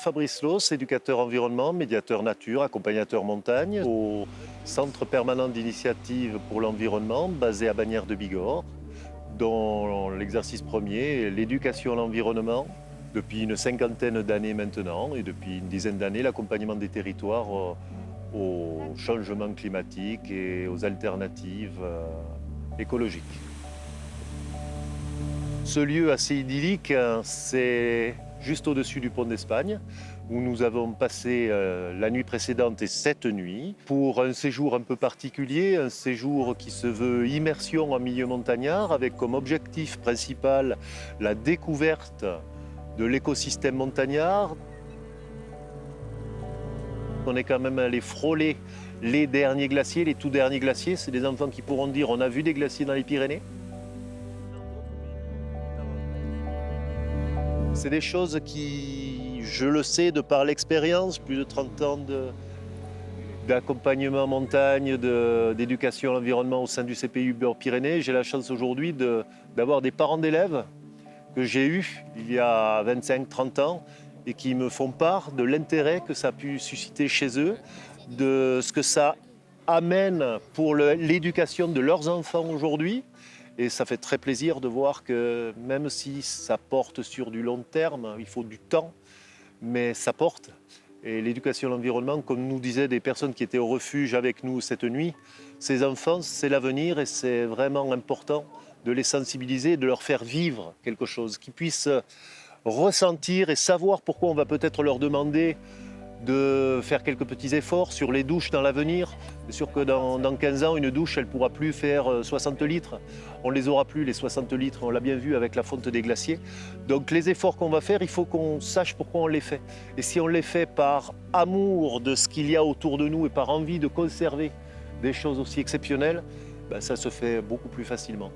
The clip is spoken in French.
Fabrice Loos, éducateur environnement, médiateur nature, accompagnateur montagne au Centre permanent d'initiative pour l'environnement basé à Bagnères de Bigorre, dont l'exercice premier est l'éducation à l'environnement depuis une cinquantaine d'années maintenant et depuis une dizaine d'années l'accompagnement des territoires au changement climatique et aux alternatives écologiques. Ce lieu assez idyllique, c'est juste au-dessus du pont d'Espagne, où nous avons passé la nuit précédente et cette nuit pour un séjour un peu particulier, un séjour qui se veut immersion en milieu montagnard, avec comme objectif principal la découverte de l'écosystème montagnard. On est quand même allé frôler les derniers glaciers, les tout derniers glaciers. C'est des enfants qui pourront dire on a vu des glaciers dans les Pyrénées. C'est des choses qui, je le sais de par l'expérience, plus de 30 ans d'accompagnement montagne, d'éducation à l'environnement au sein du CPU Pyrénées. J'ai la chance aujourd'hui d'avoir des parents d'élèves que j'ai eus il y a 25-30 ans et qui me font part de l'intérêt que ça a pu susciter chez eux, de ce que ça amène pour l'éducation de leurs enfants aujourd'hui. Et ça fait très plaisir de voir que même si ça porte sur du long terme, il faut du temps, mais ça porte. Et l'éducation à l'environnement, comme nous disaient des personnes qui étaient au refuge avec nous cette nuit, ces enfants, c'est l'avenir et c'est vraiment important de les sensibiliser, de leur faire vivre quelque chose, qu'ils puissent ressentir et savoir pourquoi on va peut-être leur demander de faire quelques petits efforts sur les douches dans l'avenir. C'est sûr que dans 15 ans, une douche, elle ne pourra plus faire 60 litres. On ne les aura plus, les 60 litres, on l'a bien vu avec la fonte des glaciers. Donc les efforts qu'on va faire, il faut qu'on sache pourquoi on les fait. Et si on les fait par amour de ce qu'il y a autour de nous et par envie de conserver des choses aussi exceptionnelles, ben ça se fait beaucoup plus facilement.